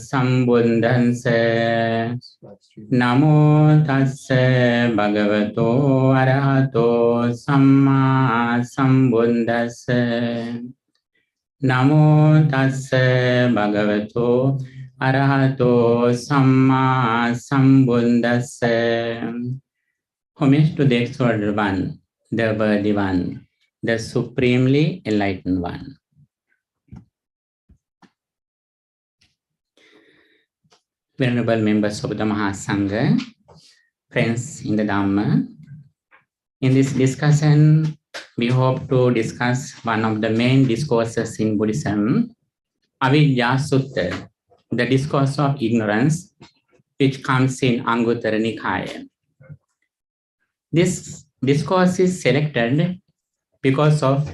Sambuddhassa. Namo tassa bhagavato arahato samma sambuddhassa. Namo tassa bhagavato arahato samma sambuddhassa. Homage to the Exalted One, the Worthy One, the Supremely Enlightened One. Venerable members of the Mahasangha, friends in the Dhamma, in this discussion, we hope to discuss one of the main discourses in Buddhism, Avijja Sutta, the discourse of ignorance, which comes in Anguttara Nikaya. This discourse is selected because of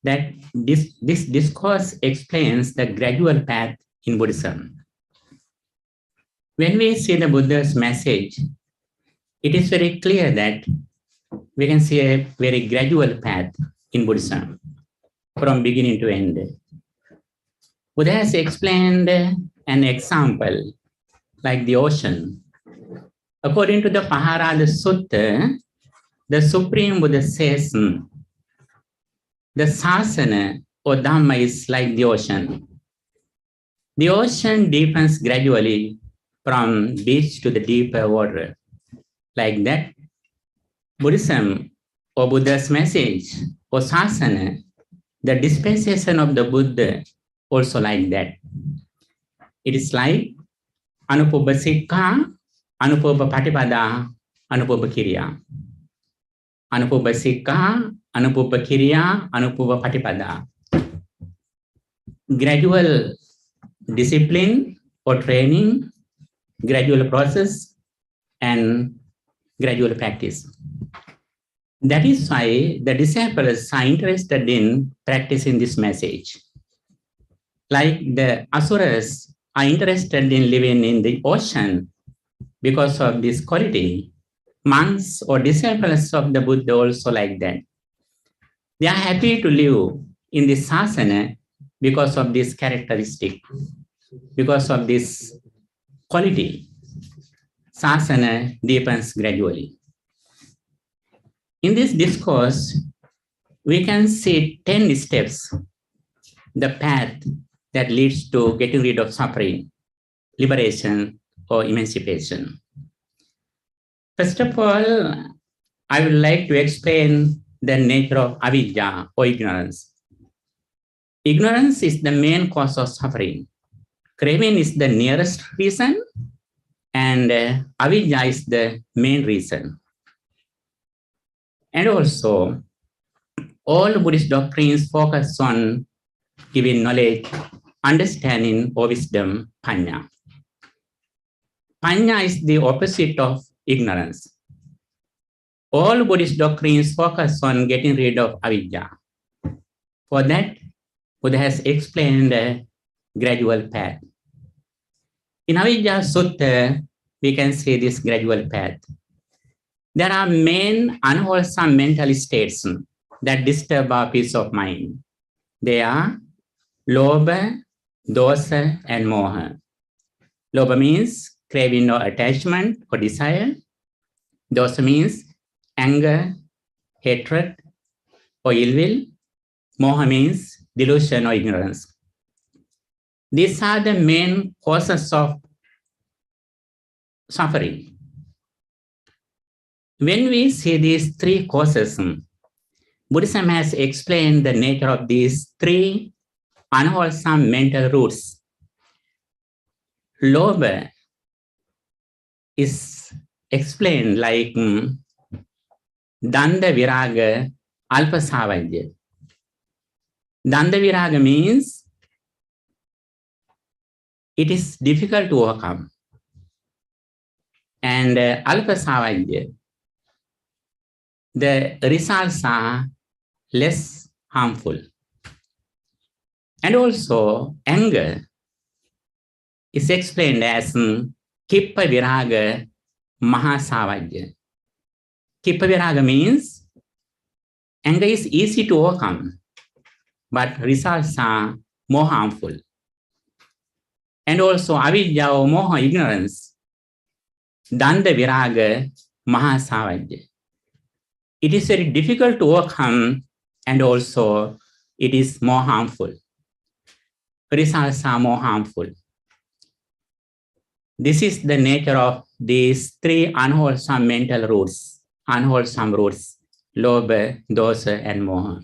that this discourse explains the gradual path in Buddhism. When we see the Buddha's message, it is very clear that we can see a very gradual path in Buddhism from beginning to end. Buddha has explained an example like the ocean. According to the Paharada Sutta, the Supreme Buddha says the sasana or Dhamma is like the ocean. The ocean deepens gradually from beach to the deeper water. Like that, Buddhism or Buddha's message or sasana, the dispensation of the Buddha, also like that. It is like Anupubba Sikha, Anupubba Patipada, Anupubba Kiriya. Anupubba Sikha, Anupubba Kiriya, Anupubba Patipada. Gradual discipline or training, gradual process, and gradual practice. That is why the disciples are interested in practicing this message. Like the asuras are interested in living in the ocean because of this quality. Monks or disciples of the Buddha also like that. They are happy to live in this sasana because of this characteristic, because of this quality. Sasana deepens gradually. In this discourse, we can see 10 steps, the path that leads to getting rid of suffering, liberation, or emancipation. First of all, I would like to explain the nature of Avijja or ignorance. Ignorance is the main cause of suffering. Craving is the nearest reason, and Avijja is the main reason. And also, all Buddhist doctrines focus on giving knowledge, understanding, or wisdom, Panya. Panya is the opposite of ignorance. All Buddhist doctrines focus on getting rid of Avijja. For that, Buddha has explained a gradual path. In Avijja Sutta, we can see this gradual path. There are main unwholesome mental states that disturb our peace of mind. They are Lobha, Dosa, and Moha. Lobha means craving or attachment or desire. Dosa means anger, hatred, or ill will. Moha means delusion or ignorance. These are the main causes of suffering. When we see these three causes, Buddhism has explained the nature of these three unwholesome mental roots. Lobha is explained like Danda Viraga Alpa Savajya. Danda Viraga means it is difficult to overcome. And Alpa Savajya, the results are less harmful. And also, anger is explained as Kippa Viraga Mahasavajya. Kippa Viraga means anger is easy to overcome, but results are more harmful. and also Avijja or Moha, ignorance, Danda Viraga, Mahasavajja. It is very difficult to overcome, and also it is more harmful. Results are more harmful. This is the nature of these three unwholesome mental roots, unwholesome roots, Lobha, Dosa, and Moha.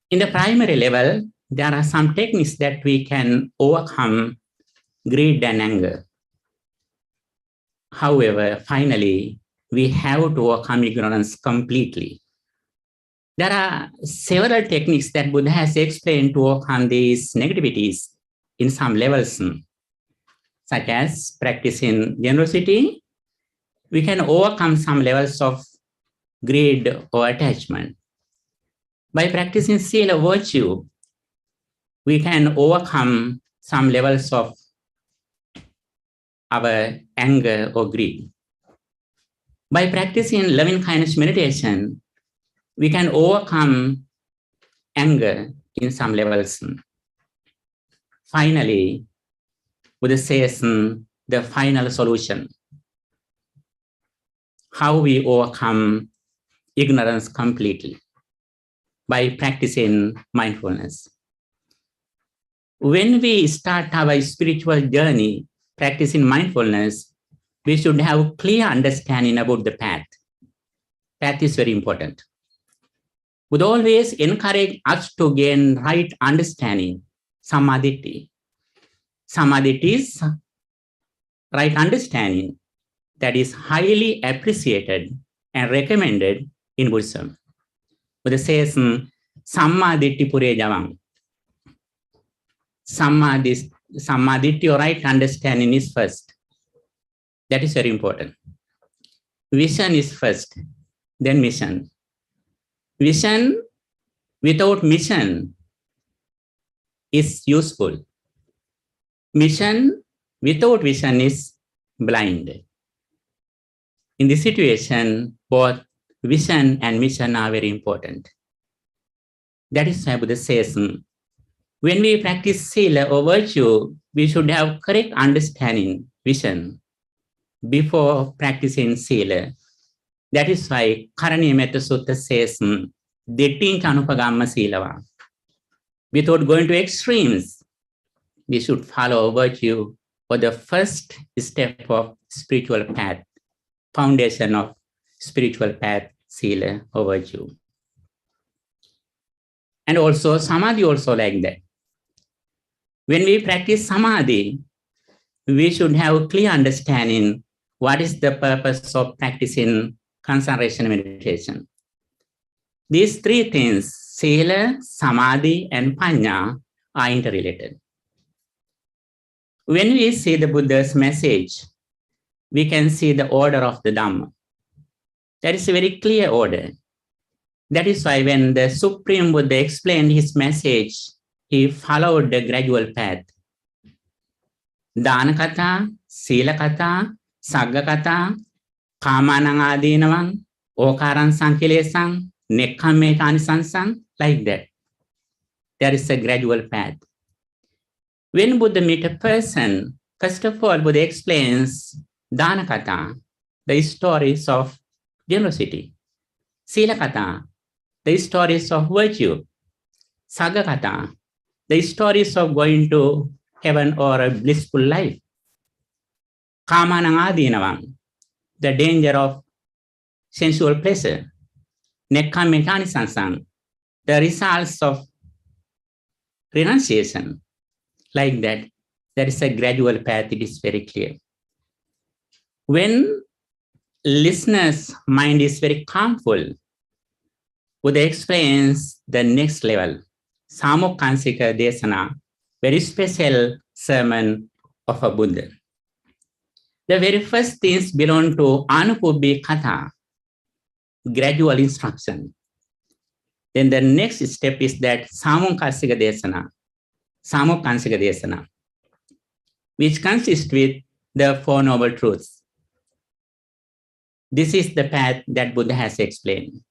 In the primary level, there are some techniques that we can overcome greed and anger. However, finally, we have to overcome ignorance completely. There are several techniques that Buddha has explained to overcome these negativities in some levels, such as practicing generosity. We can overcome some levels of greed or attachment. By practicing sila virtue, we can overcome some levels of our anger or greed. By practicing loving kindness meditation, we can overcome anger in some levels. Finally, Buddha says the final solution, how we overcome ignorance completely, by practicing mindfulness. When we start our spiritual journey practicing mindfulness, we should have clear understanding about the path. Path is very important. Would always encourage us to gain right understanding, samadhi. Samadhi is right understanding that is highly appreciated and recommended in Buddhism. Buddha says, Sammadhi pure javang. Samadhi, or right understanding is first. That is very important. Vision is first, then mission. Vision without mission is useful. Mission without vision is blind. In this situation, both vision and mission are very important. That is why Buddha says, when we practice sila or virtue, we should have correct understanding, vision, before practicing sila. That is why Karaniya Metta Sutta says, Dittin Chanupagamma Silava. Without going to extremes, we should follow virtue for the first step of spiritual path, foundation of spiritual path, sila or virtue. And also samadhi also like that. When we practice samadhi, we should have clear understanding what is the purpose of practicing concentration meditation. These three things, sila, samadhi, and panya, are interrelated. When we see the Buddha's message, we can see the order of the Dhamma. That is a very clear order. That is why when the Supreme Buddha explained his message, he followed the gradual path. Dana kata, sila kata, sagga kata, kamanang adinavang, okaran sankilesang, nekkamme kanisansang, like that. There is a gradual path. When Buddha meets a person, first of all, Buddha explains Dana kata, the stories of generosity. Sila kata, the stories of virtue. Sagga kata, the stories of going to heaven or a blissful life. Kamanang adinavang, the danger of sensual pleasure. Nekkamme kanisansang, the results of renunciation. Like that, there is a gradual path, it is very clear. When listener's mind is very calmful, Buddha explains the next level, Samokansika Desana, very special sermon of a Buddha. The very first things belong to Anupubbi Katha, gradual instruction. Then the next step is that Samokansika Desana, which consists with the Four Noble Truths. This is the path that Buddha has explained.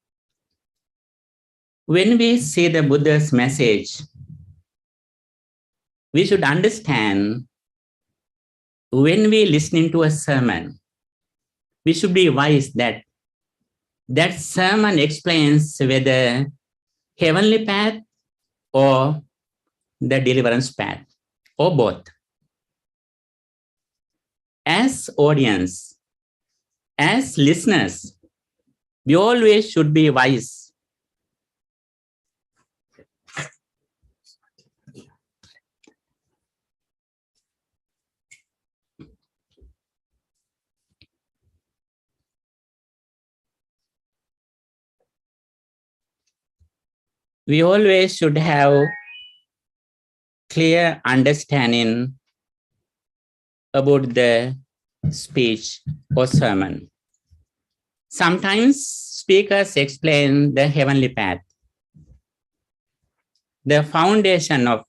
When we see the Buddha's message, we should understand when we listening to a sermon, we should be wise that that sermon explains whether heavenly path or the deliverance path, or both. As audience, as listeners, we always should be wise. We always should have clear understanding about the speech or sermon. Sometimes speakers explain the heavenly path, the foundation of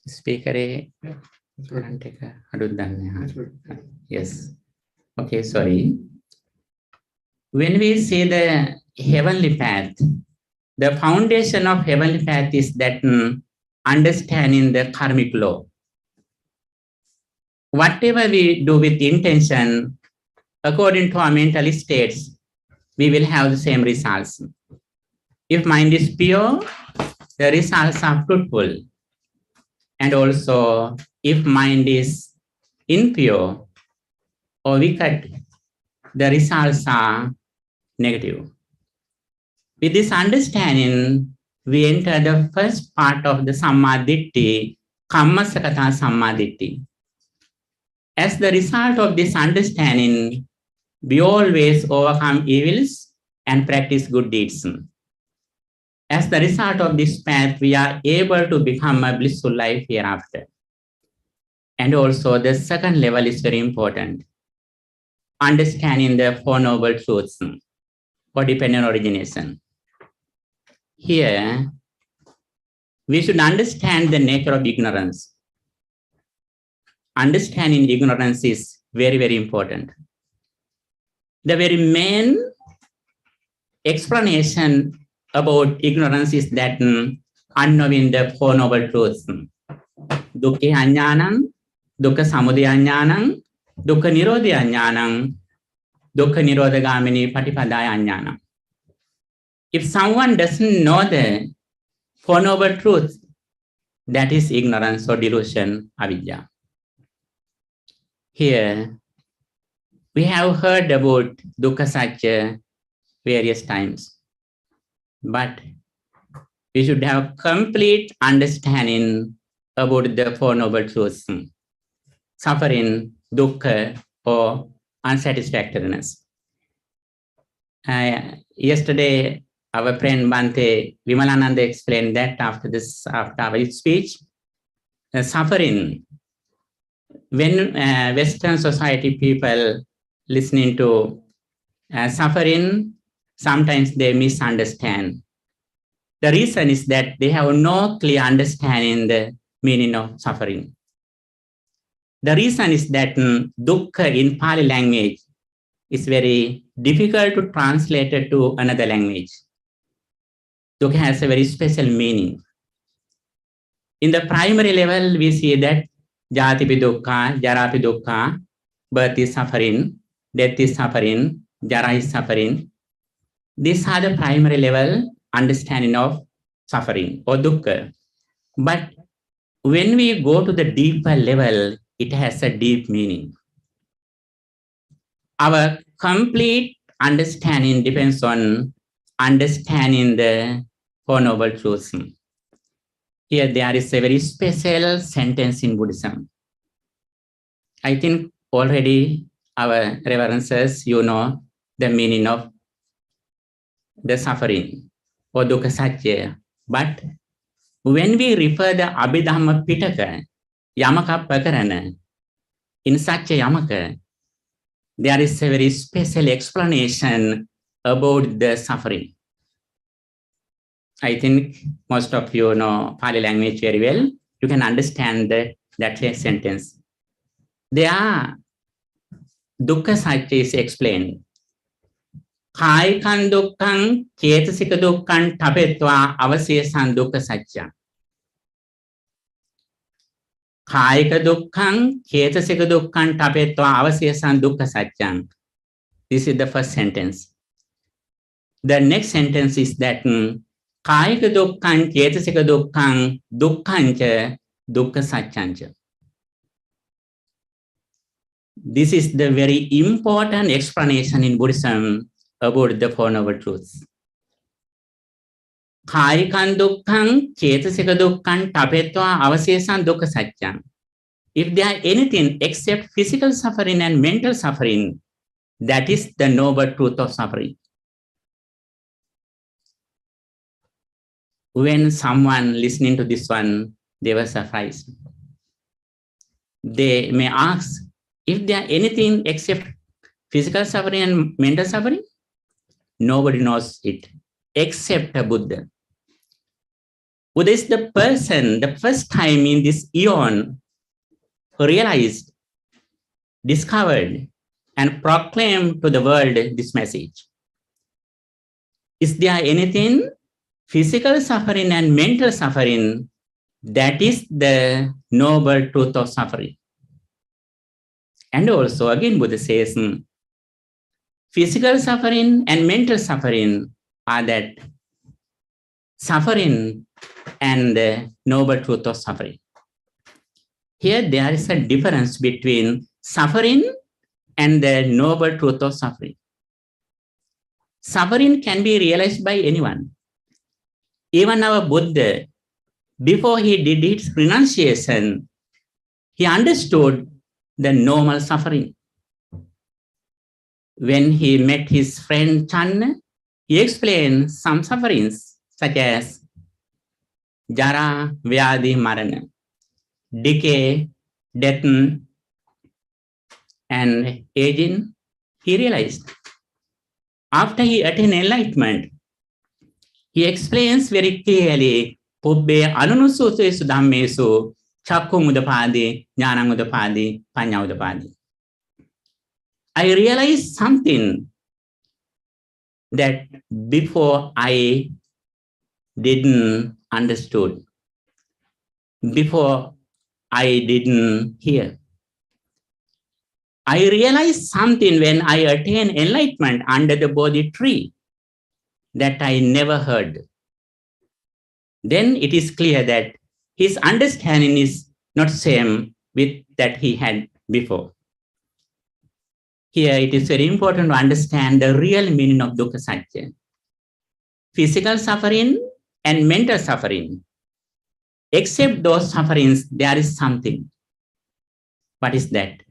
speaker. Yes. Okay, sorry. When we say the heavenly path, the foundation of heavenly path is that understanding the karmic law. Whatever we do with intention, according to our mental states, we will have the same results. If mind is pure, the results are fruitful. And also, if mind is impure or wicked, the results are negative. With this understanding, we enter the first part of the Sammaditthi, Kammasakata Sammaditthi. As the result of this understanding, we always overcome evils and practice good deeds. As the result of this path, we are able to become a blissful life hereafter. And also, the second level is very important. Understanding the Four Noble Truths for dependent origination. Here, we should understand the nature of ignorance. Understanding ignorance is very, very important. The very main explanation about ignorance is that unknowing the Four Noble Truths. Dukkha Ajnanam, Dukkha Samudaya Ajnanam, Dukkha Nirodha Ajnanam, Dukkha Nirodhagamini Patipadaya Ajnanam. If someone doesn't know the Four Noble Truths, that is ignorance or delusion, Avijja. Here, we have heard about Dukkha Satya various times, but we should have complete understanding about the Four Noble Truths, suffering, dukkha, or unsatisfactoriness. Yesterday, our friend Bhante Vimalananda explained that after our speech, suffering. When Western society people listening to suffering, sometimes they misunderstand. The reason is that they have no clear understanding the meaning of suffering. The reason is that dukkha in Pali language is very difficult to translate it to another language. Dukkha has a very special meaning. In the primary level, we see that Jatipi dukkha, Jarapi dukkha, birth is suffering, death is suffering, Jara is suffering. These are the primary level understanding of suffering or dukkha. But when we go to the deeper level, it has a deep meaning. Our complete understanding depends on understanding the Four Noble Truths. Here there is a very special sentence in Buddhism. I think already our reverences, you know the meaning of the suffering or dukkha satya. But when we refer the Abhidhamma Pitaka, Yamaka Pakarana, in such a Yamaka, there is a very special explanation about the suffering. I think most of you know Pali language very well. You can understand that sentence. There, dukkha satya is explained. Kāyikan dukkhaṃ, cetasika dukkhaṃ, tapetva avasyesaṃ dukkha satya. Kāyika dukkhaṃ, cetasika dukkhaṃ, tapetva avasyesaṃ dukkha satyaṃ. This is the first sentence. The next sentence is that kāyika dukkhaṃ, cetasika dukkhaṃ, dukkhaṃ dukkha satyaṃ. This is the very important explanation in Buddhism about the Four Noble Truths. Kāyikan dukkhaṃ, cetasika dukkhaṃ, tapetva avasyesaṃ dukkha satyaṃ. If there are anything except physical suffering and mental suffering, that is the noble truth of suffering. When someone listening to this one, they were surprised. They may ask, if there are anything except physical suffering and mental suffering, nobody knows it except a Buddha. Buddha is the person, the first time in this eon, realized, discovered, and proclaimed to the world this message. Is there anything physical suffering and mental suffering? That is the noble truth of suffering. And also, again, Buddha says, physical suffering and mental suffering are that suffering and the noble truth of suffering. Here, there is a difference between suffering and the noble truth of suffering. Suffering can be realized by anyone. Even our Buddha, before he did his renunciation, he understood the normal suffering. When he met his friend Channa, he explained some sufferings such as jara, vyadhi, marana, decay, death, and aging. He realized. After he attained enlightenment, he explains very clearly, Pubbe anunusutesu dhammesu, chakku mudapadi, jnana mudapadi, panya mudapadi. I realized something that before I didn't understood, before I didn't hear. I realized something when I attained enlightenment under the Bodhi tree that I never heard. Then it is clear that his understanding is not same with that he had before. Here it is very important to understand the real meaning of dukkha satya. Physical suffering and mental suffering. Except those sufferings, there is something. What is that?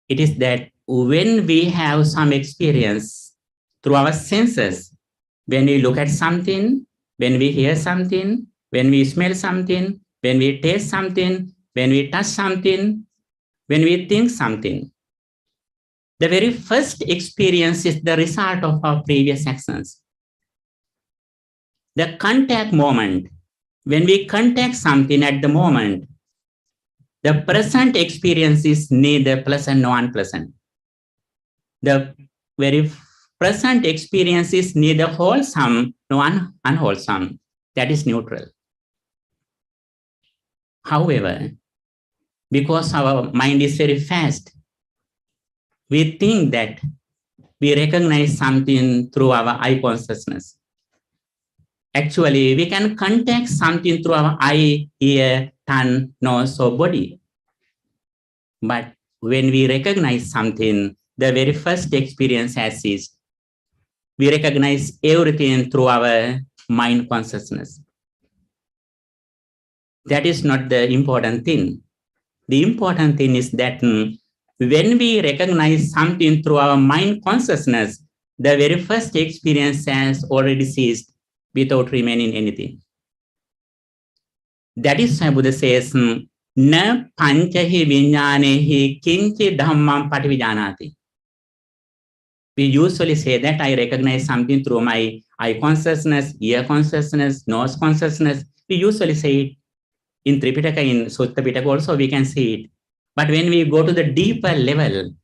It is that when we have some experience through our senses, when we look at something, when we hear something, when we smell something, when we taste something, when we touch something, when we think something, the very first experience is the result of our previous actions. The contact moment, when we contact something at the moment, the present experience is neither pleasant nor unpleasant. The very present experience is neither wholesome nor unwholesome. That is neutral. However, because our mind is very fast, we think that we recognize something through our eye consciousness. Actually, we can contact something through our eye, ear, tongue, nose, or body. But when we recognize something, the very first experience has ceased. We recognize everything through our mind consciousness. That is not the important thing. The important thing is that when we recognize something through our mind consciousness, the very first experience has already ceased without remaining anything. That is why Buddha says, Na panchahi vinyanehi kinchi dhammam pativijanati. We usually say that I recognize something through my eye consciousness, ear consciousness, nose consciousness. We usually say it in Tripitaka, in Sutta Pitaka also we can see it. But when we go to the deeper level,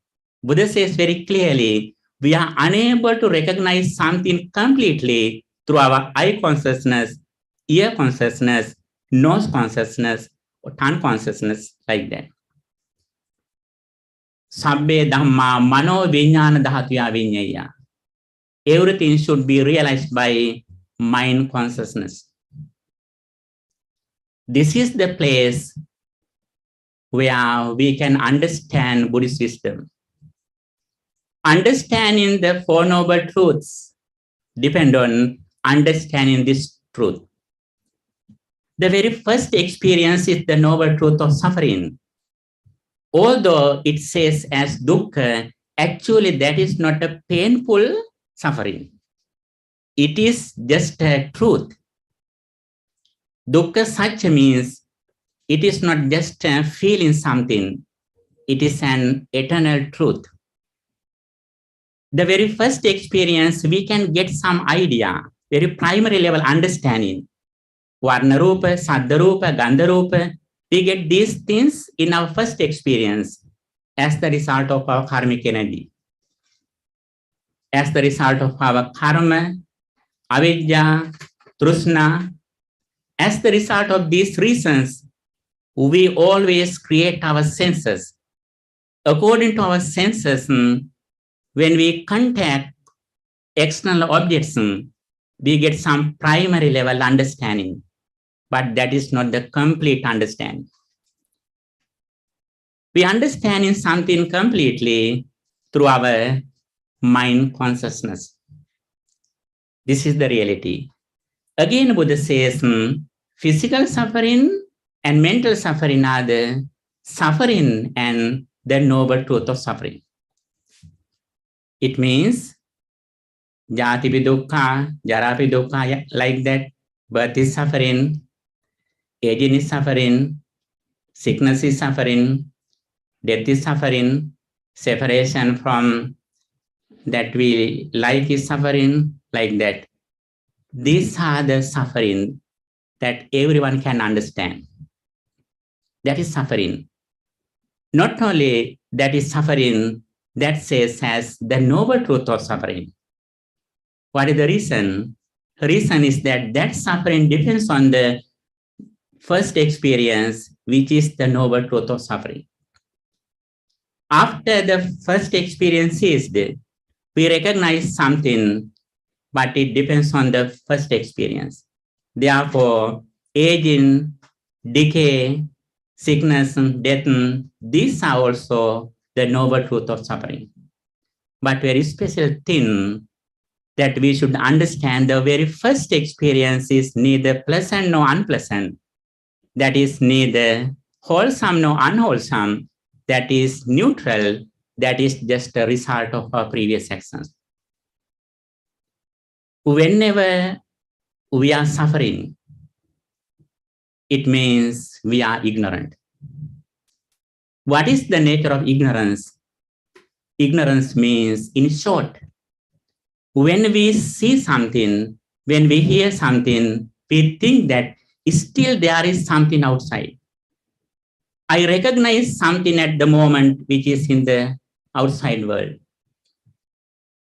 Buddha says very clearly, we are unable to recognize something completely through our eye consciousness, ear consciousness, nose consciousness, or tongue consciousness, like that. Sabbe dhamma mano vijnana dhatuya vinyaya. Everything should be realized by mind consciousness. This is the place where we can understand Buddhist wisdom. Understanding the Four Noble Truths depend on understanding this truth. The very first experience is the noble truth of suffering. Although it says as dukkha, actually that is not a painful suffering. It is just a truth. Dukkha satya means it is not just feeling something, it is an eternal truth. The very first experience, we can get some idea, very primary level understanding. Varna Rupa, Saddha Rupa, Gandha Rupa, we get these things in our first experience as the result of our karmic energy, as the result of our karma, avijja, trishna. As the result of these reasons, we always create our senses. According to our senses, when we contact external objects, we get some primary level understanding, but that is not the complete understanding. We understand in something completely through our mind consciousness. This is the reality. Again, Buddha says, physical suffering and mental suffering are the suffering and the noble truth of suffering. It means jati dukkha, jara dukkha, like that. Birth is suffering, aging is suffering, sickness is suffering, death is suffering, separation from that we like is suffering, like that. These are the suffering that everyone can understand. That is suffering. Not only that is suffering, that says as the noble truth of suffering. What is the reason? The reason is that that suffering depends on the first experience, which is the noble truth of suffering. After the first experience is there, we recognize something, but it depends on the first experience. Therefore, aging, decay, sickness, death, these are also the noble truth of suffering. But very special thing that we should understand, the very first experience is neither pleasant nor unpleasant. That is neither wholesome nor unwholesome. That is neutral. That is just a result of our previous actions. Whenever we are suffering, it means we are ignorant. What is the nature of ignorance? Ignorance means, in short, when we see something, when we hear something, we think that still there is something outside. I recognize something at the moment which is in the outside world.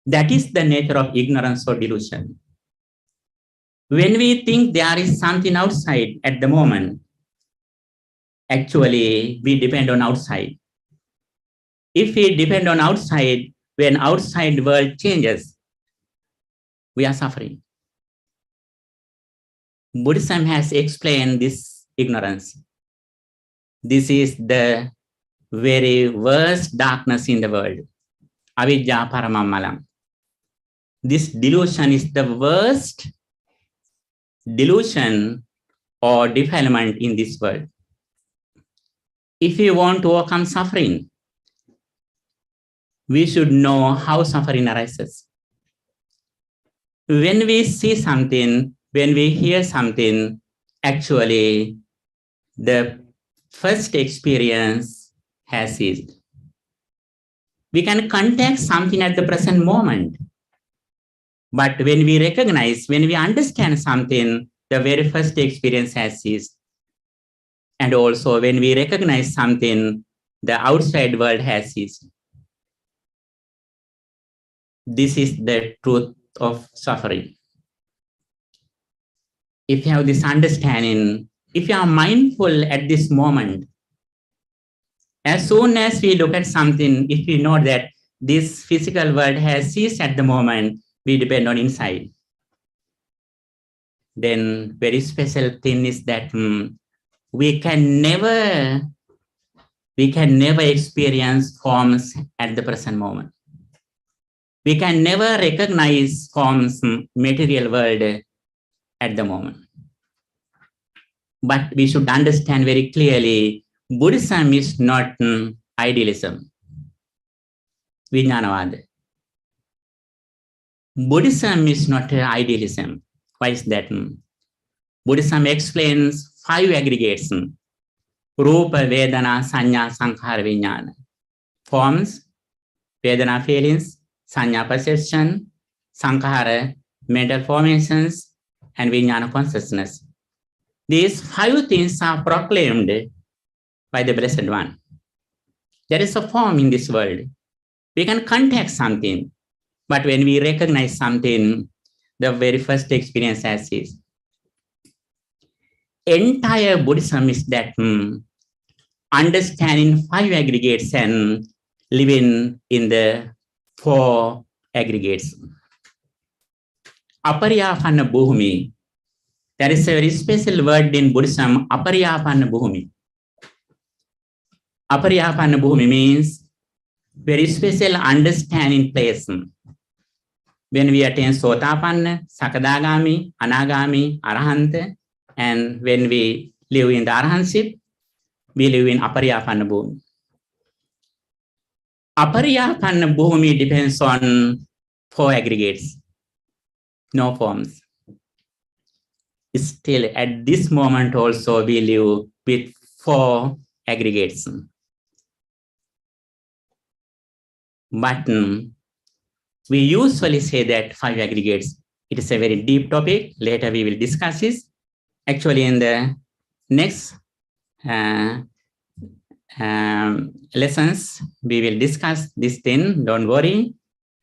That is the nature of ignorance or delusion. When we think there is something outside at the moment, actually we depend on outside. If we depend on outside, when outside world changes, we are suffering. Buddhism has explained this ignorance. This is the very worst darkness in the world. Avijja paramamalam. This delusion is the worst delusion or defilement in this world. If we want to overcome suffering, we should know how suffering arises. When we see something, when we hear something, actually the first experience has ceased. We can contact something at the present moment. But when we recognize, when we understand something, the very first experience has ceased. And also when we recognize something, the outside world has ceased. This is the truth of suffering. If you have this understanding, if you are mindful at this moment, as soon as we look at something, if we know that this physical world has ceased at the moment, we depend on inside. Then very special thing is that we can never experience forms at the present moment. We can never recognize forms, material world at the moment. But we should understand very clearly, Buddhism is not idealism. Vijnanavada. Buddhism is not idealism. Why is that? Buddhism explains 5 aggregates. Rupa, Vedana, Sanya, Sankhara, Vijnana. Forms, Vedana feelings, Sanya perception, Sankhara mental formations, and Vijnana consciousness. These 5 things are proclaimed by the Blessed One. There is a form in this world. We can contact something, but when we recognize something, the very first experience as is. Entire Buddhism is that understanding 5 aggregates and living in the 4 aggregates. Aparyapanna bhumi. There is a very special word in Buddhism, aparyapanna bhumi. Aparyapanna bhumi means very special understanding place. When we attain Sotapanna, Sakadagami, Anagami, Arahanta, and when we live in the Arahantship, we live in Aparyapanna bhumi. Aparyapanna bhumi depends on 4 aggregates, no forms. Still, at this moment also, we live with 4 aggregates. But we usually say that 5 aggregates. It is a very deep topic. Later we will discuss this. Actually, in the next lessons, we will discuss this thing. Don't worry.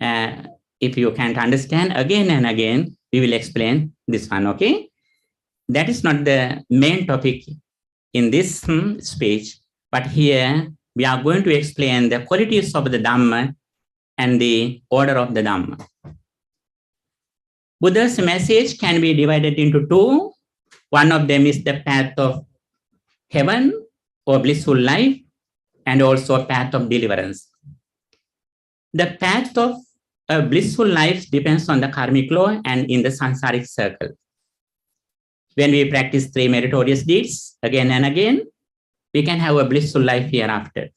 If you can't understand, again and again, we will explain this one, okay? That is not the main topic in this speech, but here we are going to explain the qualities of the Dhamma and the order of the Dhamma. Buddha's message can be divided into 2. One of them is the path of heaven or blissful life, and also a path of deliverance. The path of a blissful life depends on the karmic law and in the samsaric circle. When we practice 3 meritorious deeds again and again, we can have a blissful life hereafter.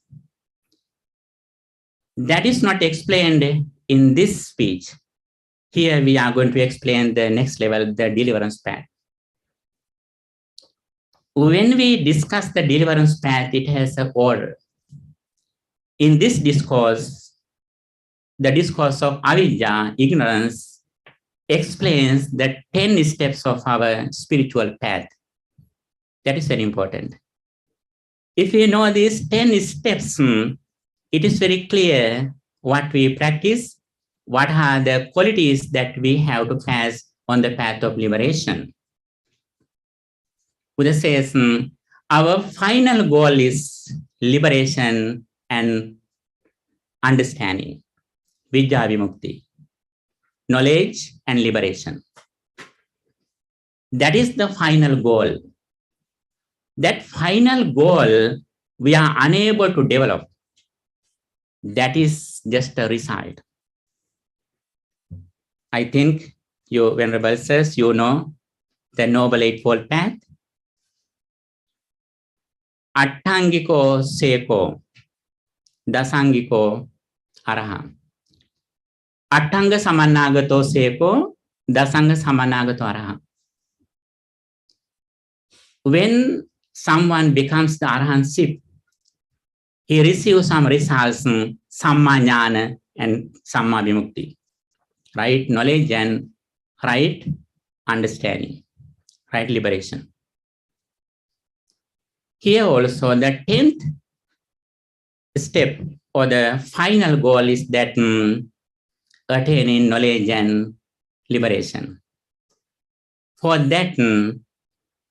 That is not explained in this speech. Here we are going to explain the next level, the deliverance path. When we discuss the deliverance path, it has an order. In this discourse, the discourse of Avijja, ignorance, explains the 10 steps of our spiritual path. That is very important. If we know these 10 steps, it is very clear what we practice, what are the qualities that we have to pass on the path of liberation. Buddha says, our final goal is liberation and understanding, Vijja Vimukti, knowledge and liberation. That is the final goal. That final goal we are unable to develop. That is just a result. I think you, Venerable Sirs, you know the Noble Eightfold Path. Attangiko Seko, Dasangiko Araha. Attanga Samanagato Seko, Dasanga Samanagato Araha. When someone becomes the arahantship, he receives some results, samma jnana and samma vimukti, right knowledge and right understanding, right liberation. Here also the 10th step or the final goal is that attaining knowledge and liberation. For that,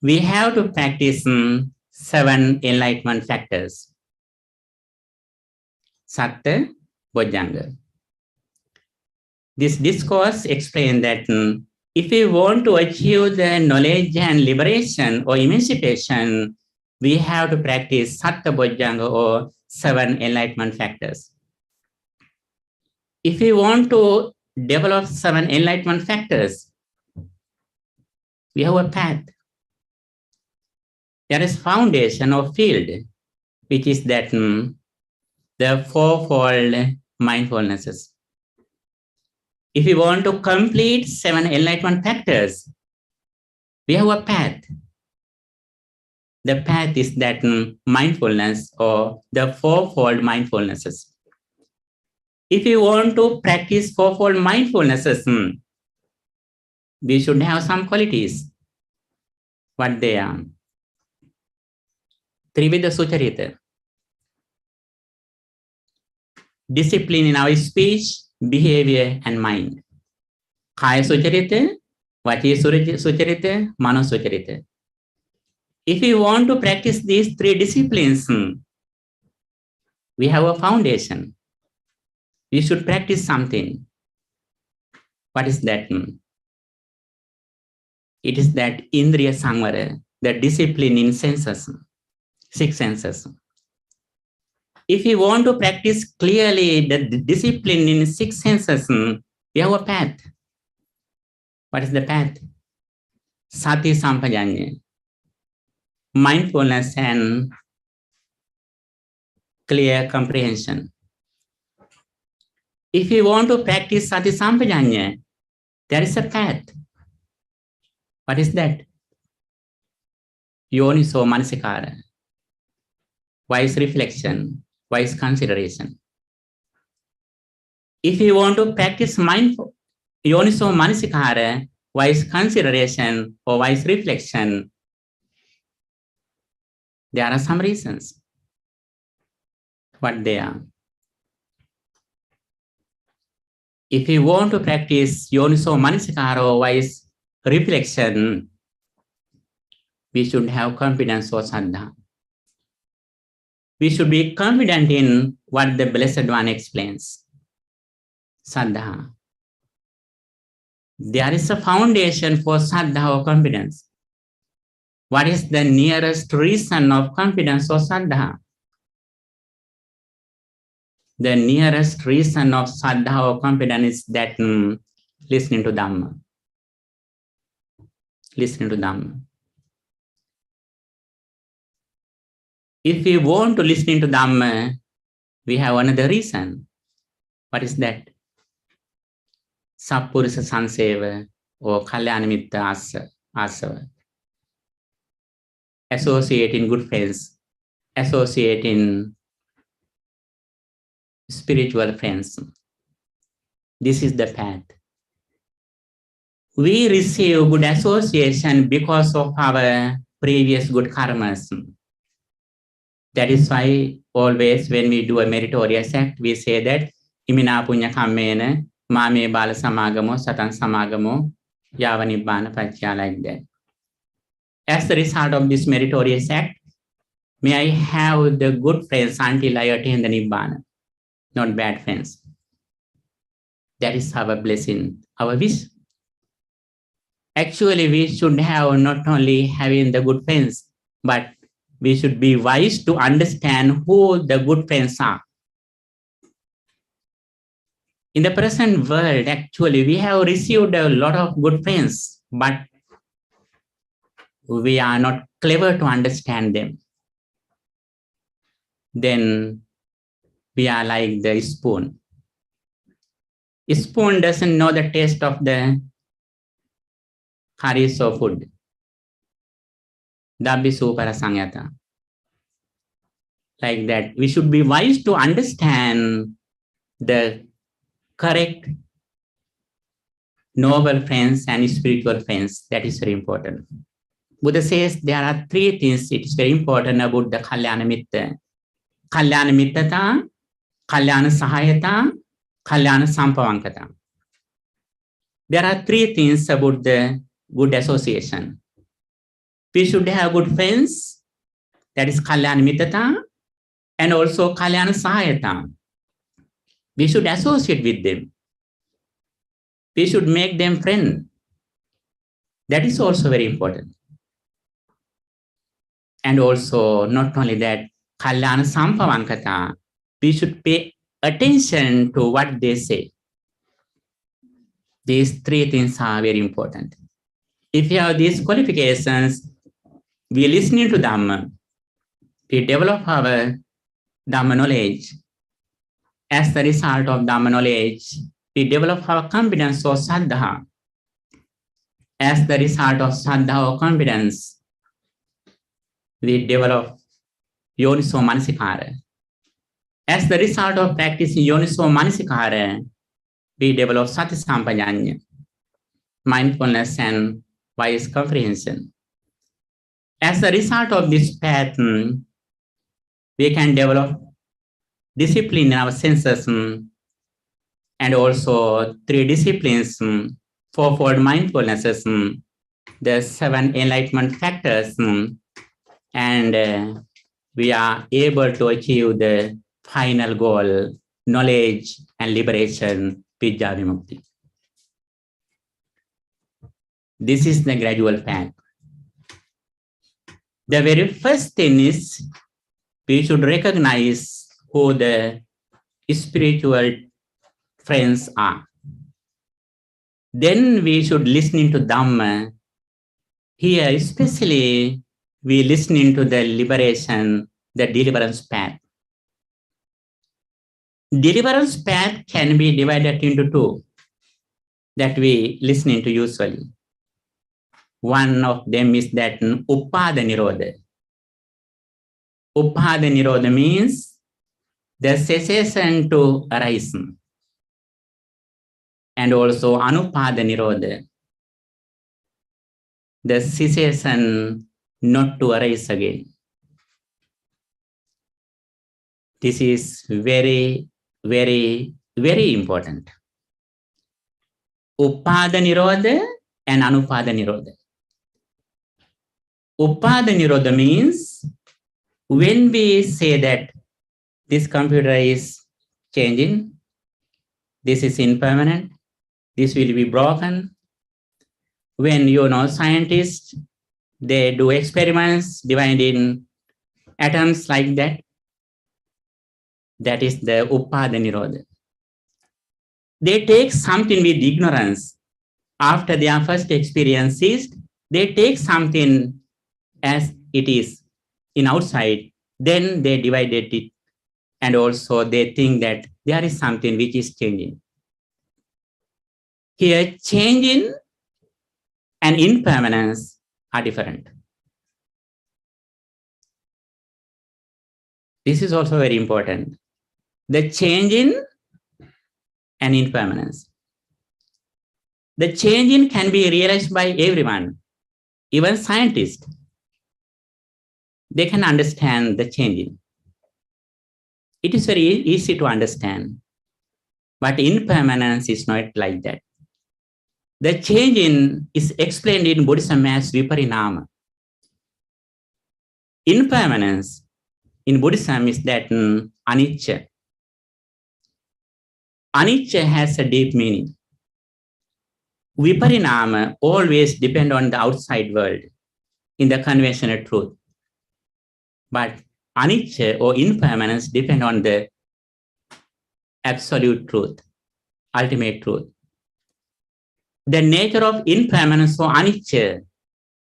we have to practice 7 enlightenment factors. Satta, Bojjhanga. This discourse explains that if we want to achieve the knowledge and liberation or emancipation, we have to practice Satta Bojjhanga or 7 enlightenment factors. If we want to develop 7 enlightenment factors, we have a path. There is foundation or field, which is that the fourfold mindfulnesses. If we want to complete 7 enlightenment factors, we have a path. The path is that mindfulness or the fourfold mindfulnesses. If you want to practice fourfold mindfulnesses, we should have some qualities. What they are? Trividha Sucharita. Discipline in our speech, behavior, and mind. Kaya Sucharita, Vachi Sucharita, Mano Sucharita. If we want to practice these 3 disciplines, we have a foundation. We should practice something. What is that? It is that Indriya Samvara, the discipline in senses, 6 senses. If we want to practice clearly the discipline in 6 senses, we have a path. What is the path? Sati Sampajanya, mindfulness and clear comprehension. If we want to practice Sati Sampajanya, there is a path. What is that? Yoniso Manasikara, wise reflection, wise consideration. If you want to practice mindful, Yoniso Manasikara, wise consideration or wise reflection, there are some reasons. What they are? If you want to practice Yoniso Manasikara or wise reflection, we should have confidence or saddha. We should be confident in what the Blessed One explains. Saddha. There is a foundation for saddha or confidence. What is the nearest reason of confidence or saddha? The nearest reason of saddha or confidence is that listening to Dhamma. Listening to Dhamma. If we want to listen to Dhamma, we have another reason. What is that? Sappurisa Sanseva or Kalyanamitta Asava. Associate in good friends. Associate in spiritual friends. This is the path. We receive good association because of our previous good karmas. That is why always when we do a meritorious act, we say that Imina Punya Kammena, Mame Bala Samagamo, Satan Samagamo, Yavanibbana Pachya, like that. As the result of this meritorious act, may I have the good friends until I attain the Nibbana, not bad friends. That is our blessing, our wish. Actually, we should have not only having the good friends, but we should be wise to understand who the good friends are. In the present world, actually, we have received a lot of good friends, but we are not clever to understand them. Then we are like the spoon. A spoon doesn't know the taste of the curries or food. Dabbi Sangata. Like that, we should be wise to understand the correct noble friends and spiritual friends. That is very important. Buddha says there are three things it is very important about the Kalyana Mitta. Kalyana Mittata, Kalyana Sahayata, Kalyana Sampavankata. There are three things about the good association. We should have good friends, that is Kalyana Mittata, and also Kalyana Sahayata. We should associate with them. We should make them friends. That is also very important. And also, not only that, Kalyana Sampavankata, we should pay attention to what they say. These three things are very important. If you have these qualifications, we listening to Dhamma, we develop our Dhamma knowledge. As the result of Dhamma knowledge, we develop our confidence or Saddha. As the result of Saddha or confidence, we develop Yoniso Manasikara. As the result of practicing Yoniso Manasikara, we develop Sati Sampajanya, mindfulness and wise comprehension. As a result of this pattern, we can develop discipline in our senses and also three disciplines, fourfold mindfulness, the seven enlightenment factors, and we are able to achieve the final goal, knowledge and liberation, Vijja Vimukti. This is the gradual path. The very first thing is we should recognize who the spiritual friends are. Then we should listen to Dhamma. Here, especially, we listening to the liberation, the deliverance path. Deliverance path can be divided into two that we listening to usually. One of them is that Upada Nirodha. Upada Nirodha means the cessation to arise. And also Anupada Nirodha, the cessation not to arise again. This is very, very, very important. Upada Nirodha and Anupada Nirodha. Upada Nirodha means when we say that this computer is changing, this is impermanent, this will be broken. When scientists, they do experiments dividing atoms like that. That is the Upada Nirodha. They take something with ignorance. After their first experience ceased, they take something as it is in outside, then they divided it. And also they think that there is something which is changing. Here, changing and impermanence are different. This is also very important. The changing and impermanence. The changing can be realized by everyone, even scientists. They can understand the changing. It is very easy to understand, but impermanence is not like that. The changing is explained in Buddhism as viparinama. Impermanence in Buddhism is that anicca. Anicca has a deep meaning. Viparinama always depend on the outside world in the conventional truth. But anicca or impermanence depend on the absolute truth, ultimate truth. The nature of impermanence or anicca,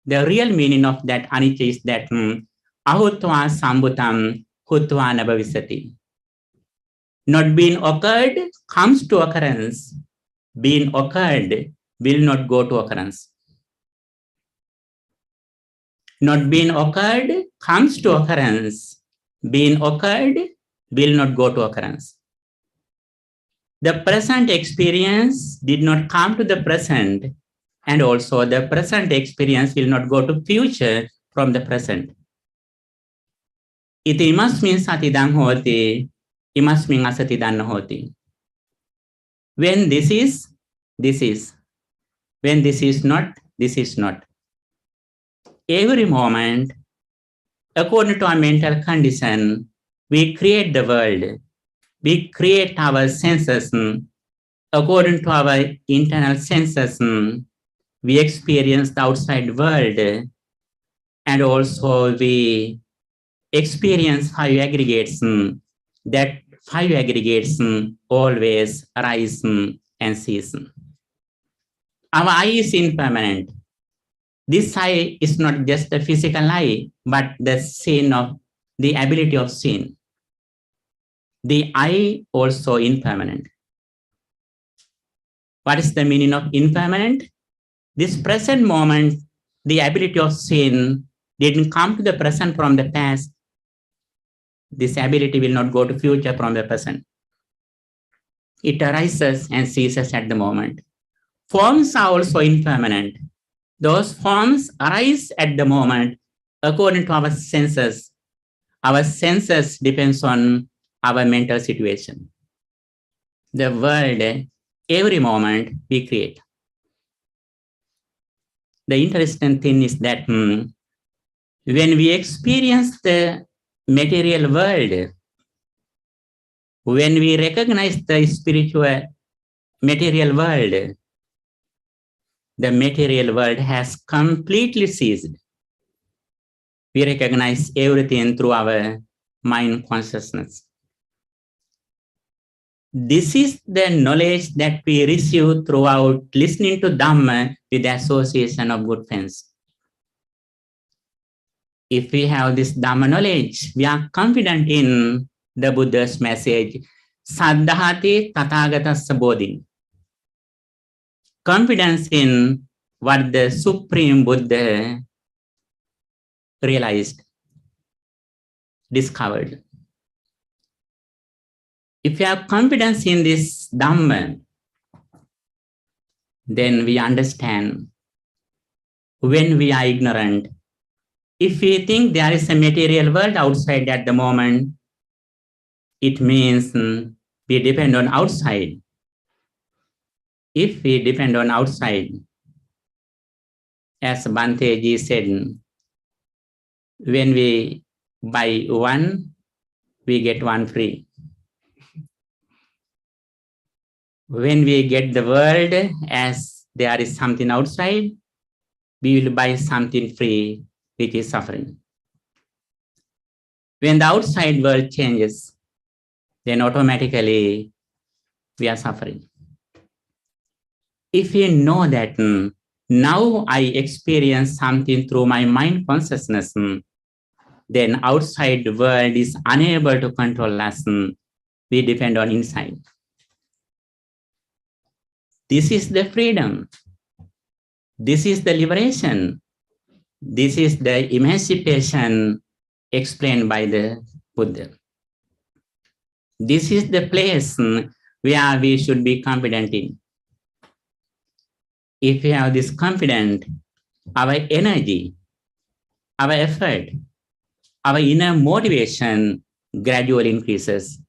the real meaning of that anicca is that ahutva sambhutam hutva nabhavisati. Not being occurred comes to occurrence. Being occurred will not go to occurrence. Not being occurred comes to occurrence. Being occurred will not go to occurrence. The present experience did not come to the present, and also the present experience will not go to future from the present. Iti imasmin satidang hoti, imasmin asatidan hoti. When this is, this is. When this is not, this is not. Every moment, according to our mental condition, we create the world. We create our senses. According to our internal senses, we experience the outside world. And also we experience five aggregates. That five aggregates always arise and cease. Our eye is impermanent. This eye is not just a physical eye, but the scene of the ability of seeing. The eye also impermanent. What is the meaning of impermanent? This present moment, the ability of seeing didn't come to the present from the past. This ability will not go to future from the present. It arises and ceases at the moment. Forms are also impermanent. Those forms arise at the moment according to our senses. Our senses depends on our mental situation. The world, every moment we create. The interesting thing is that when we experience the material world, when we recognize the spiritual material world, the material world has completely ceased. We recognize everything through our mind consciousness. This is the knowledge that we receive throughout listening to Dhamma with the association of good friends. If we have this Dhamma knowledge, we are confident in the Buddha's message, Saddhati Tathagatassa Bodhi. Confidence in what the Supreme Buddha realized, discovered. If you have confidence in this Dhamma, then we understand when we are ignorant. If we think there is a material world outside at the moment, it means we depend on outside. If we depend on outside, as Bhante Ji said, when we buy one, we get one free. When we get the world as there is something outside, we will buy something free, which is suffering. When the outside world changes, then automatically we are suffering. If we know that now I experience something through my mind consciousness, then outside world is unable to control us. We depend on inside. This is the freedom. This is the liberation. This is the emancipation explained by the Buddha. This is the place where we should be confident in. If we have this confidence, our energy, our effort, our inner motivation gradually increases.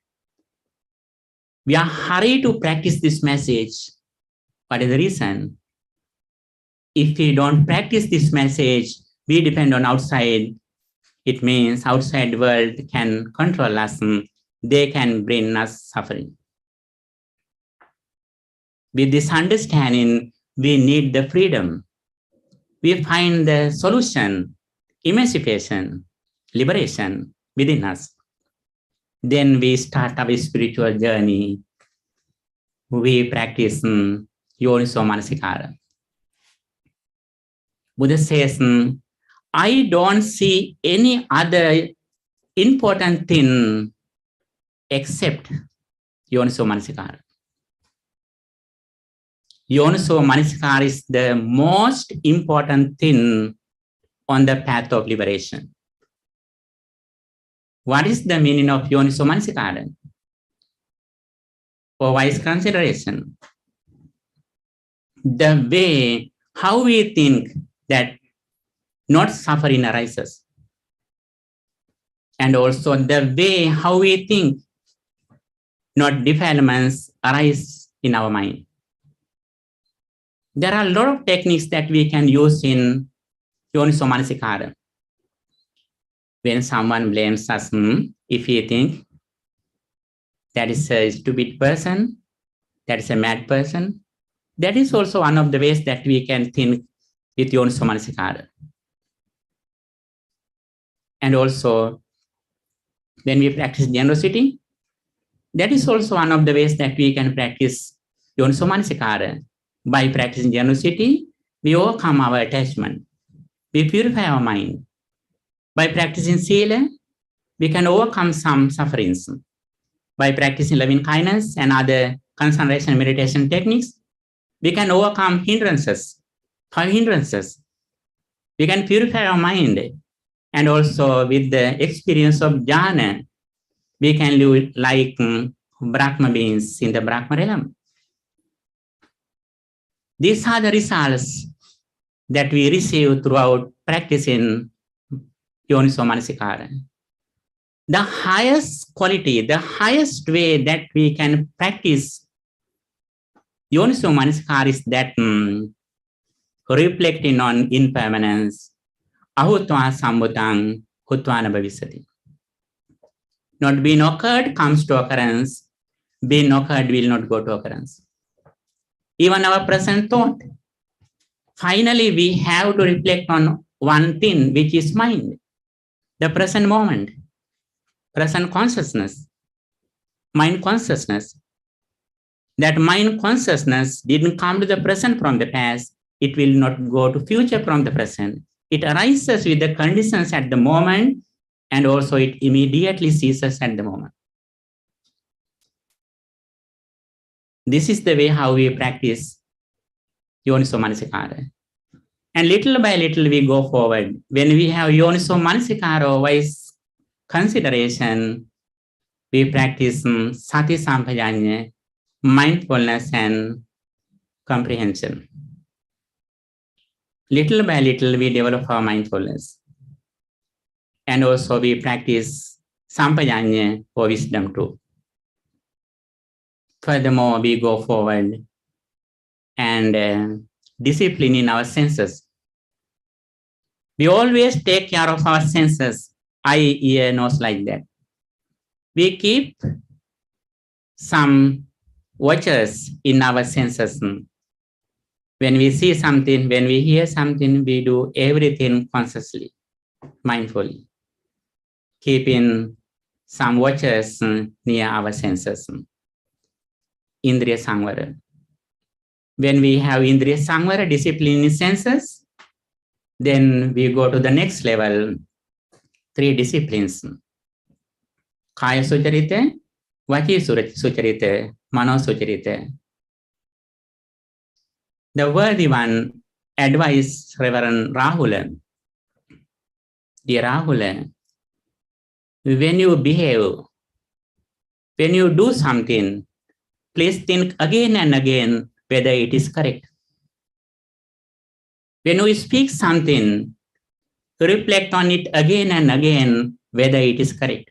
We are hurried to practice this message. What is the reason? If we don't practice this message, we depend on outside. It means outside world can control us. They can bring us suffering. With this understanding, we need the freedom. We find the solution, emancipation, liberation within us. Then we start our spiritual journey. We practice Yoniso Manasikara. Buddha says, I don't see any other important thing except Yoniso Manasikara. Yoniso Manasikara is the most important thing on the path of liberation. What is the meaning of Yoniso Manasikara? For wise consideration, the way how we think that not suffering arises, and also the way how we think not defilements arise in our mind. There are a lot of techniques that we can use in Yoniso Manasikara. When someone blames us, if we think that is a stupid person, that is a mad person, that is also one of the ways that we can think with Yoniso Manasikara. And also, when we practice generosity, that is also one of the ways that we can practice Yoniso Manasikara. By practicing generosity, we overcome our attachment. We purify our mind. By practicing Sila, we can overcome some sufferings. By practicing loving kindness and other concentration meditation techniques, we can overcome hindrances, 5 hindrances. We can purify our mind. And also with the experience of jhana, we can live like Brahma beings in the Brahma realm. These are the results that we receive throughout practicing Yoniso Manasikara. The highest quality, the highest way that we can practice Yoniso Manasikara is that reflecting on impermanence, ahutva sambhutang hutvana bhavisati. Not being occurred comes to occurrence, being occurred will not go to occurrence. Even our present thought, finally we have to reflect on one thing, which is mind, the present moment, present consciousness, mind consciousness. That mind consciousness didn't come to the present from the past, it will not go to future from the present. It arises with the conditions at the moment, and also it immediately ceases at the moment. This is the way how we practice Yoniso Manasikara. And little by little we go forward. When we have Yoniso Manasikara, wise consideration, we practice Sati Sampajanya, mindfulness and comprehension. Little by little we develop our mindfulness. And also we practice Sampajanya for wisdom too. Furthermore, we go forward and discipline in our senses. We always take care of our senses, eye, ear, nose, like that. We keep some watchers in our senses. When we see something, when we hear something, we do everything consciously, mindfully, keeping some watchers near our senses. Indriya Samvara. When we have Indriya Samvara, discipline in senses, then we go to the next level, 3 disciplines. Kaya Sucharita, Vachi Sucharita, Mano Sucharita. The worthy one advised Reverend Rahula, dear Rahula, when you behave, when you do something, please think again and again whether it is correct. When you speak something, reflect on it again and again whether it is correct.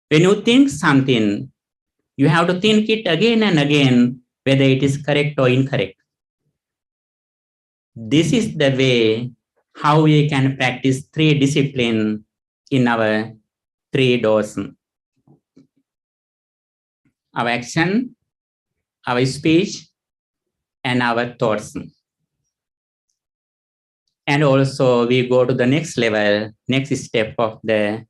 When you think something, you have to think it again and again whether it is correct or incorrect. This is the way how we can practice 3 disciplines in our 3 doors. Our action, our speech, and our thoughts. And also we go to the next level, next step of the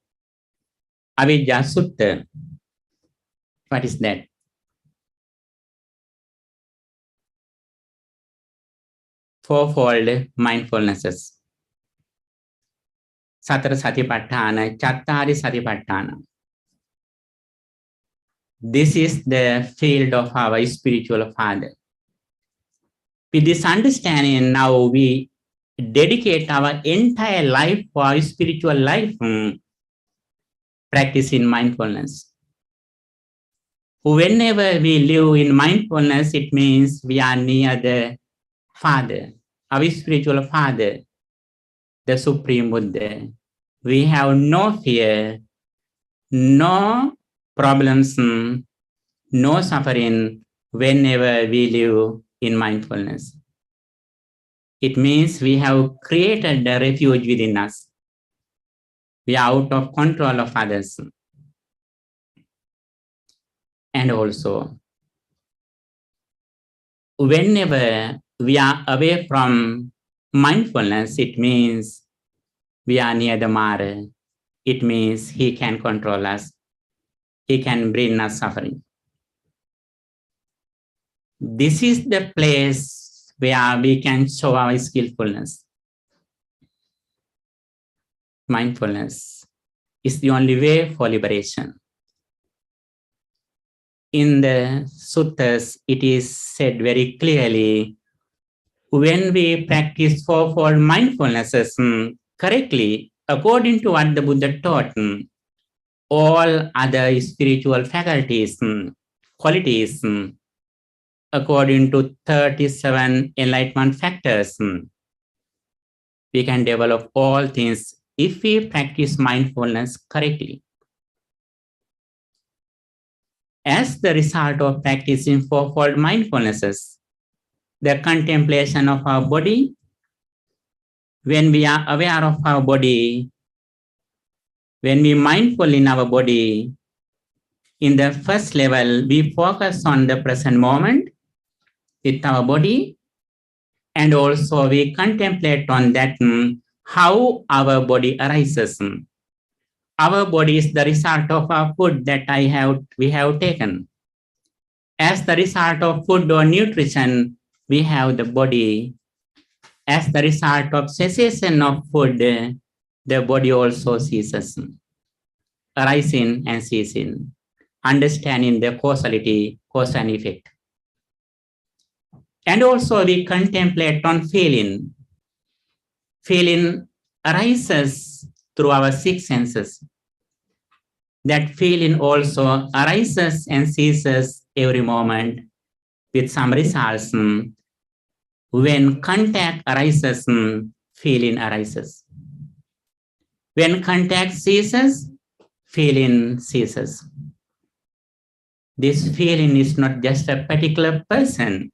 Avijja Sutta. What is that? Fourfold mindfulnesses. Satara Satipatthana, Chattari Satipatthana. This is the field of our spiritual father. With this understanding, now we dedicate our entire life for our spiritual life, practicing mindfulness. Whenever we live in mindfulness, it means we are near the Father, our spiritual Father, the Supreme Buddha. We have no fear, no problems, no suffering whenever we live in mindfulness. It means we have created a refuge within us. We are out of control of others. And also, whenever we are away from mindfulness, it means we are near the Mara. It means he can control us. He can bring us suffering. This is the place where we can show our skillfulness. Mindfulness is the only way for liberation. In the Sutras, it is said very clearly, when we practice fourfold mindfulnesses correctly, according to what the Buddha taught, all other spiritual faculties, qualities, according to 37 enlightenment factors, we can develop all things if we practice mindfulness correctly. As the result of practicing fourfold mindfulnesses, the contemplation of our body, when we are aware of our body, when we mindful in our body, in the first level, we focus on the present moment with our body, and also we contemplate on that how our body arises. Our body is the result of our food that we have taken. As the result of food or nutrition, we have the body. As the result of cessation of food, the body also ceases, arising and ceasing, understanding the causality, cause and effect. And also we contemplate on feeling. Feeling arises through our six senses. That feeling also arises and ceases every moment with some results. When contact arises, feeling arises. When contact ceases, feeling ceases. This feeling is not just a particular person.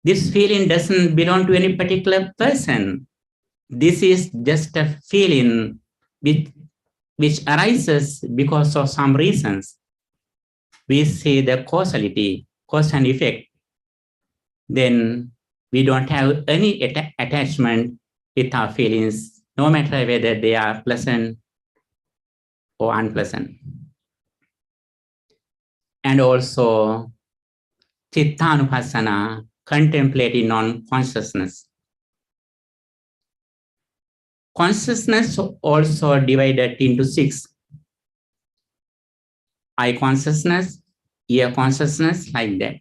This feeling doesn't belong to any particular person. This is just a feeling which arises because of some reasons. We see the causality, cause and effect. Then we don't have any attachment with our feelings, no matter whether they are pleasant or unpleasant. And also, Chittanupassana, contemplating on consciousness. Consciousness also divided into 6. Eye consciousness, ear consciousness, like that.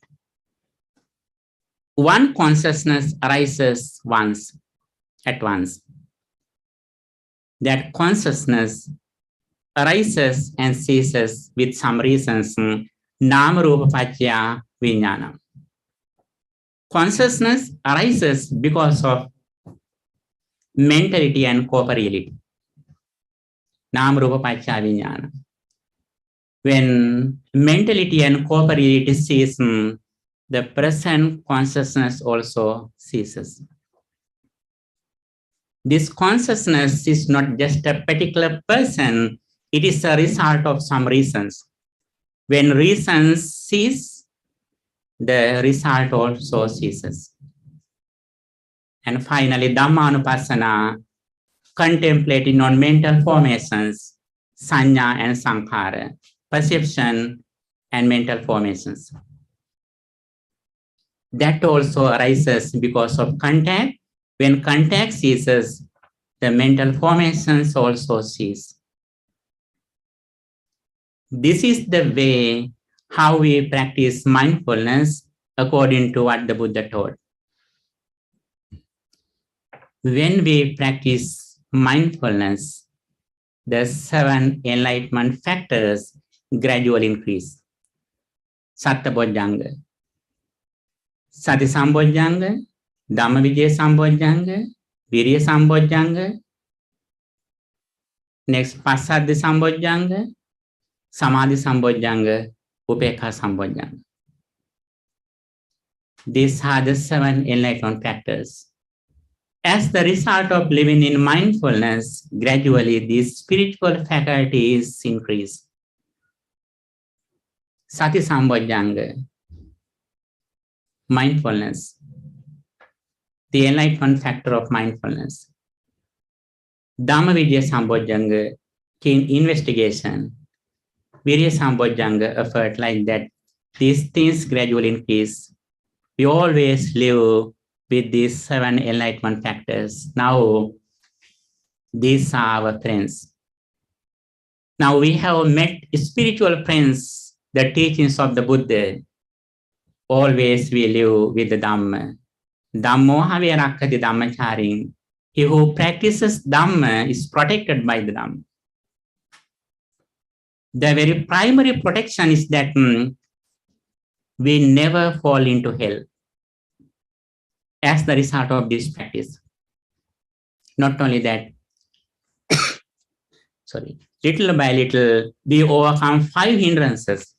One consciousness arises at once. That consciousness arises and ceases with some reasons. Nama rupa paccaya vijnana. Consciousness arises because of mentality and corporeality. Nama rupa paccaya vijnana. When mentality and corporeality cease, the present consciousness also ceases. This consciousness is not just a particular person, it is a result of some reasons. When reasons cease, the result also ceases. And finally, Dhammanupassana, contemplating on mental formations, sanya and sankhara, perception and mental formations. That also arises because of contact. When contact ceases, the mental formations also cease. This is the way how we practice mindfulness according to what the Buddha taught. When we practice mindfulness, the 7 enlightenment factors gradually increase. Sattabojjhanga, Sati Sambojjhanga, Dhammavijja Sambojjhanga, Virya Sambojjhanga, next Passadhi Sambojjhanga, Samadhi Sambojjhanga, Upekha Sambojjhanga. These are the 7 enlightenment factors. As the result of living in mindfulness, gradually these spiritual faculties increase. Sati Sambojjhanga, mindfulness, the enlightenment factor of mindfulness. Dhammavijja Sambojjhanga, keen investigation. Virya Sambojjhanga, effort like that. These things gradually increase. We always live with these 7 enlightenment factors. Now, these are our friends. Now we have met spiritual friends, the teachings of the Buddha. Always we live with the Dhamma. Dhammo havirakkati Dhammacharin. He who practices Dhamma is protected by the Dhamma. The very primary protection is that we never fall into hell as the result of this practice. Not only that, little by little, we overcome 5 hindrances.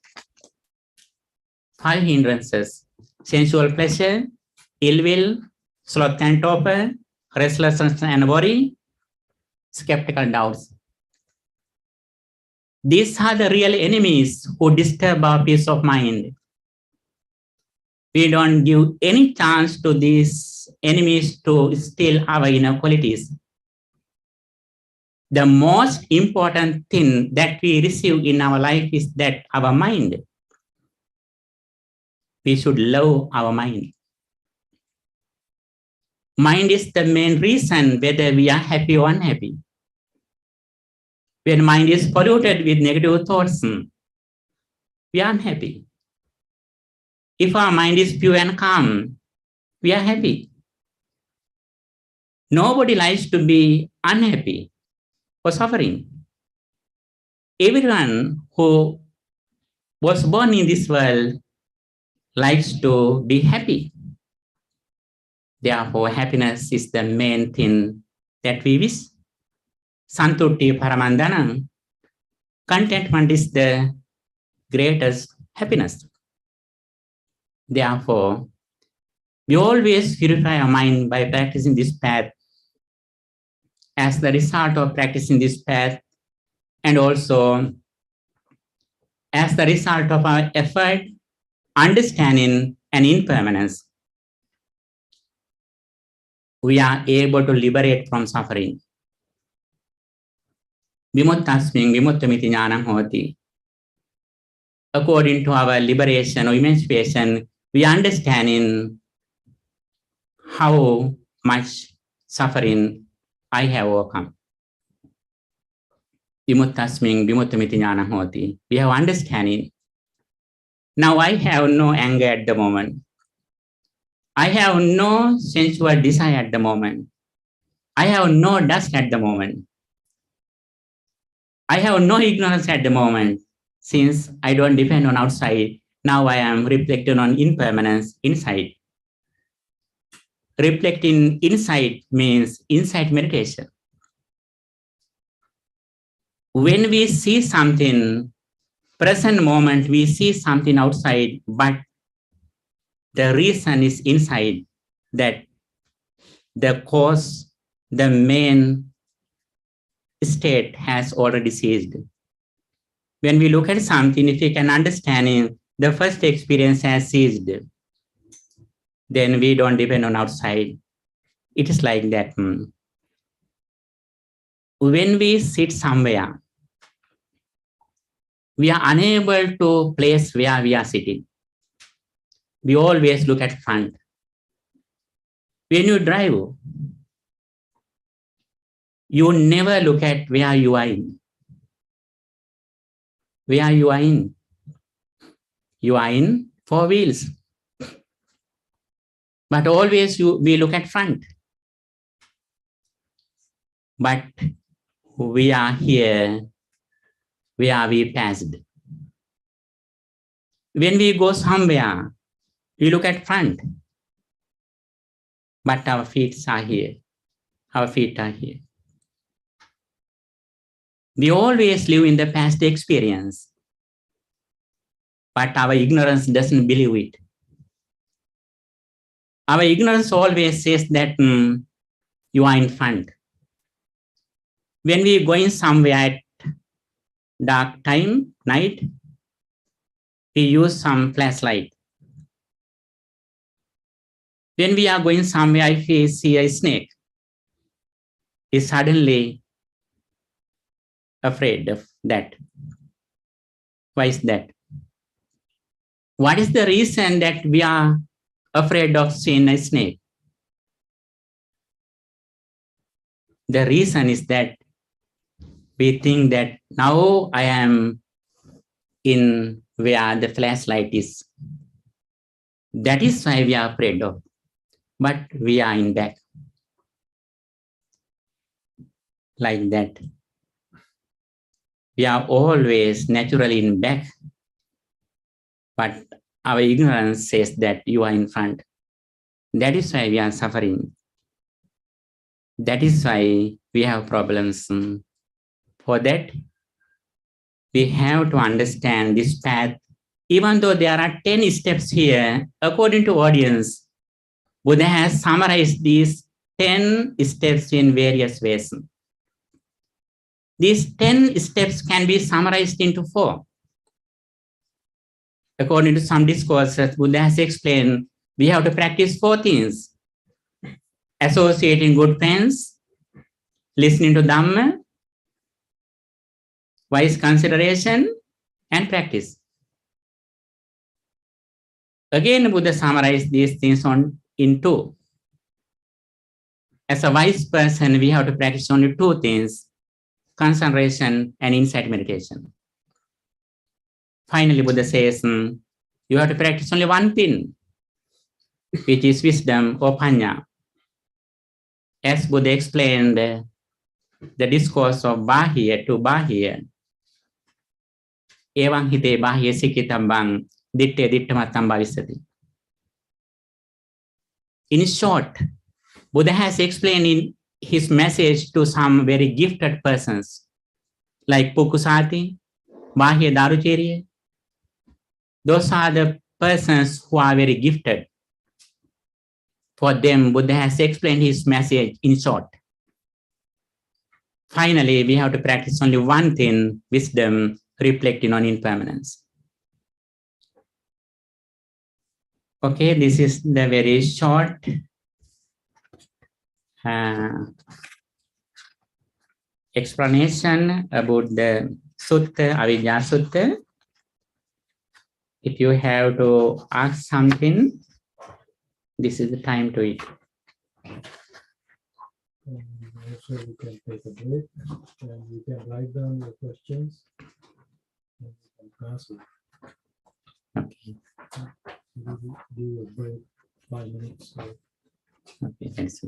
5 hindrances: sensual pleasure, ill will, sloth and torpor, restlessness and worry, skeptical doubts. These are the real enemies who disturb our peace of mind. We don't give any chance to these enemies to steal our inner qualities. The most important thing that we receive in our life is that our mind. We should love our mind. Mind is the main reason whether we are happy or unhappy. When mind is polluted with negative thoughts, we are unhappy. If our mind is pure and calm, we are happy. Nobody likes to be unhappy or suffering. Everyone who was born in this world likes to be happy. Therefore, happiness is the main thing that we wish. Santutti Paramandanam, contentment is the greatest happiness. Therefore, we always purify our mind by practicing this path. As the result of practicing this path, and also as the result of our effort, understanding, and impermanence, we are able to liberate from suffering. Vimuttasmin vimuttamiti jnanam hoti. According to our liberation or emancipation, we are understanding how much suffering I have overcome. Vimuttasmin vimuttamiti jnanam hoti. We have understanding. Now I have no anger at the moment. I have no sensual desire at the moment. I have no dust at the moment. I have no ignorance at the moment. Since I don't depend on outside, now I am reflecting on impermanence inside. Reflecting inside means inside meditation. When we see something, present moment, we see something outside, but the reason is inside, that the cause, the main state has already ceased. When we look at something, if we can understand it, the first experience has ceased, then we don't depend on outside. It is like that. When we sit somewhere, we are unable to place where we are sitting. We always look at front. When you drive, you never look at where you are in. Where you are in? You are in 4 wheels. But always we look at front. But we are here where we passed. When we go somewhere, we look at front, but our feet are here. Our feet are here. We always live in the past experience, but our ignorance doesn't believe it. Our ignorance always says that you are in front. When we are going somewhere at dark time, night, we use some flashlight. When we are going somewhere, if we see a snake, we suddenly afraid of that. Why is that? What is the reason that we are afraid of seeing a snake? The reason is that we think that now I am in where the flashlight is. That is why we are afraid of. But we are in back. Like that. We are always naturally in back. But our ignorance says that you are in front. That is why we are suffering. That is why we have problems. For that, we have to understand this path. Even though there are 10 steps here, according to audience, Buddha has summarized these 10 steps in various ways. These 10 steps can be summarized into 4. According to some discourses, Buddha has explained we have to practice 4 things. Associating good friends, listening to Dhamma, wise consideration, and practice. Again, Buddha summarized these things in 2. As a wise person, we have to practice only 2 things, concentration and insight meditation. Finally, Buddha says, you have to practice only 1 thing, which is wisdom or panya. As Buddha explained the discourse of Bahya to Bahya, Evaṁ hite Bahya sikitambang ditte dittamatam bhavisati. In short, Buddha has explained in his message to some very gifted persons, like Pukusati, Bahya Darucherya. Those are the persons who are very gifted. For them, Buddha has explained his message in short. Finally, we have to practice only 1 thing, wisdom, reflecting on impermanence. Okay, this is the very short explanation about the Sutta, Avijja Sutta. If you have to ask something, this is the time to it. Also, we can take a break and you can write down your questions and you can ask them. Okay. Do a break 5 minutes. So. Okay, thanks.